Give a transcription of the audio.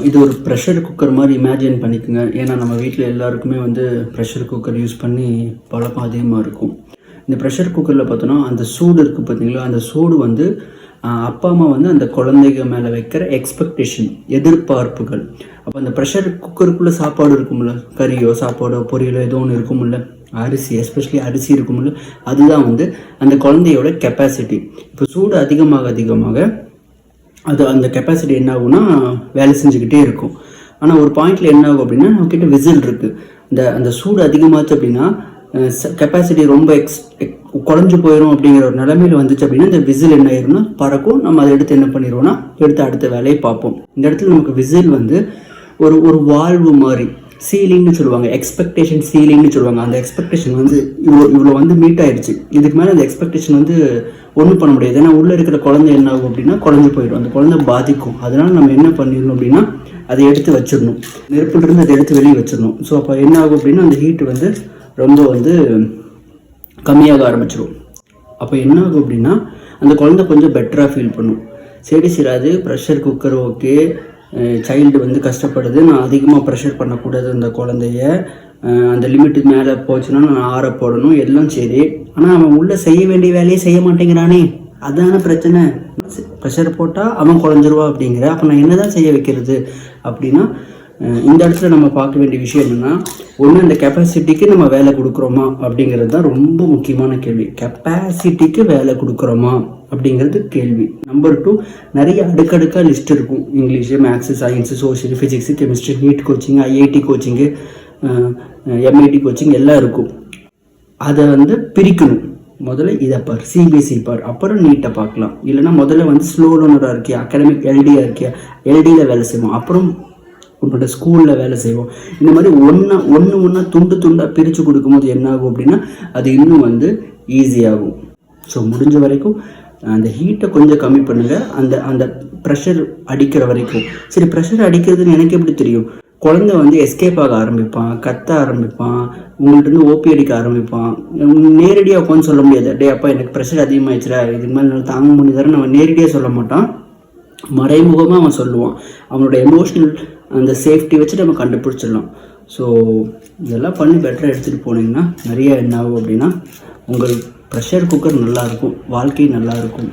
இது ஒரு pressure cooker மாதிரி இமேஜின் பண்ணிக்கோங்க. ஏன்னா நம்ம வீட்டில் எல்லாருக்குமே வந்து ப்ரெஷர் குக்கர் யூஸ் பண்ணி பழக்கம் அதிகமாக இருக்கும். இந்த ப்ரெஷர் குக்கரில் பார்த்தோன்னா அந்த சூடு இருக்குது பார்த்தீங்களா, அந்த சூடு வந்து அப்பா அம்மா வந்து அந்த குழந்தைங்க மேலே வைக்கிற எக்ஸ்பெக்டேஷன், எதிர்பார்ப்புகள். அப்போ அந்த ப்ரெஷர் குக்கருக்குள்ளே சாப்பாடு இருக்கும்ல, கறியோ சாப்பாடோ பொரியலோ ஏதோ ஒன்று இருக்கும்ல, அரிசி, எஸ்பெஷலி அரிசி இருக்கும்ல, அதுதான் வந்து அந்த குழந்தையோட கெப்பாசிட்டி. இப்போ சூடு அதிகமாக அது அந்த கெப்பாசிட்டி என்ன ஆகும்னா வேலை செஞ்சுக்கிட்டே இருக்கும். ஆனால் ஒரு பாயிண்டில் என்ன ஆகும் அப்படின்னா, நம்மக்கிட்ட விசில் இருக்குது. அந்த சூடு அதிகமாச்சு அப்படின்னா கெப்பாசிட்டி ரொம்ப குறைஞ்சி போயிடும். அப்படிங்கிற ஒரு நிலைமையில் வந்துச்சு அப்படின்னா இந்த விசில் என்ன ஆயிரும்னா பறக்கும். நம்ம அதை எடுத்து என்ன பண்ணிடுவோம்னா அடுத்த வேலையை பார்ப்போம். இந்த இடத்துல நமக்கு விசில் வந்து ஒரு வால்வு மாதிரி, சீலிங்னு சொல்லுவாங்க, எக்ஸ்பெக்டேஷன் சீலிங்னு சொல்லுவாங்க. அந்த எக்ஸ்பெக்டேஷன் வந்து இவ்வளோ வந்து மீட் ஆயிடுச்சு. இதுக்கு மேலே அந்த எக்ஸ்பெக்டேஷன் வந்து ஒன்றும் பண்ண முடியாது. ஏன்னா உள்ளே இருக்கிற குழந்தை என்ன ஆகும் அப்படின்னா குறைஞ்சி போயிடும், அந்த குழந்தை பாதிக்கும். அதனால் நம்ம என்ன பண்ணிடணும் அப்படின்னா அதை எடுத்து வச்சிடணும், நெருப்புலேருந்து அதை எடுத்து வெளியே வச்சிடணும். ஸோ அப்போ என்ன ஆகும் அப்படின்னா அந்த ஹீட்டு வந்து ரொம்ப வந்து கம்மியாக ஆரம்பிச்சிடும். அப்போ என்ன ஆகும் அப்படின்னா அந்த குழந்தை கொஞ்சம் பெட்டராக ஃபீல் பண்ணும். சரி அது ப்ரெஷர் குக்கர் ஓகே, சைல்டு வந்து கஷ்டப்படுது, நான் அதிகமாக ப்ரெஷர் பண்ணக்கூடாது அந்த குழந்தைய, அந்த லிமிட்டுக்கு மேலே போச்சுன்னா நான் ஆற போடணும், எல்லாம் சரி. ஆனால் அவன் உள்ளே செய்ய வேண்டிய வேலையை செய்ய மாட்டேங்கிறானே, அதான பிரச்சனை. ப்ரெஷர் போட்டால் அவன் குறைஞ்சிருவா அப்படிங்கிற. அப்போ நான் என்ன தான் செய்ய வைக்கிறது அப்படின்னா இந்த இடத்துல நம்ம பார்க்க வேண்டிய விஷயம் என்னென்னா, ஒன்று இந்த கெப்பாசிட்டிக்கு நம்ம வேலை கொடுக்குறோமா அப்படிங்கிறது தான் ரொம்ப முக்கியமான கேள்வி. கெப்பாசிட்டிக்கு வேலை கொடுக்குறோமா அப்படிங்கிறது கேள்வி. நம்பர் 2, நிறைய அடுக்கடுக்காக லிஸ்ட் இருக்கும். English, maths, science, social, physics, chemistry, NEET coaching, IIT coaching, MIT coaching எல்லாம் இருக்கும். அதை வந்து பிரிக்கணும். முதல்ல இதை பார், சிபிஎஸ்சி பார், அப்புறம் நீட்டை பார்க்கலாம். இல்லைனா முதல்ல வந்து ஸ்லோ லேர்னராக இருக்கியா, அகாடமிக் எல்டியாக இருக்கியா, எல்டியில் வேலை செய்வோம், அப்புறம் உங்களோட ஸ்கூலில் வேலை செய்வோம். இந்த மாதிரி ஒன்றா துண்டாக பிரித்து கொடுக்கும்போது என்ன ஆகும் அப்படின்னா அது இன்னும் வந்து ஈஸியாகும். ஸோ முடிஞ்ச வரைக்கும் அந்த ஹீட்டை கொஞ்சம் கம்மி பண்ணுங்கள், அந்த ப்ரெஷர் அடிக்கிற வரைக்கும். சரி, ப்ரெஷர் அடிக்கிறதுன்னு எனக்கு எப்படி தெரியும்? குழந்தை வந்து எஸ்கேப் ஆக ஆரம்பிப்பான், கத்த ஆரம்பிப்பான், உங்கள்கிட்ட ஓபி அடிக்க ஆரம்பிப்பான். நேரடியாக உட்காந்து சொல்ல முடியாது, டே அப்பா எனக்கு ப்ரெஷர் அதிகமாகிடுச்சுடா, இதுக்கு மேலே தாங்க முடியுதாரு நம்ம நேரடியாக சொல்ல மாட்டான், மறைமுகமாக அவன் சொல்லுவான். அவனோட எமோஷ்னல் அந்த சேஃப்டி வச்சு நம்ம கண்டுபிடிச்சிடலாம். ஸோ இதெல்லாம் பண்ணி பெட்டராக எடுத்துகிட்டு போனீங்கன்னா நிறைய என்ன ஆகும் அப்படின்னா உங்கள் ப்ரெஷர் குக்கர் நல்லாயிருக்கும், வாழ்க்கை நல்லாயிருக்கும்.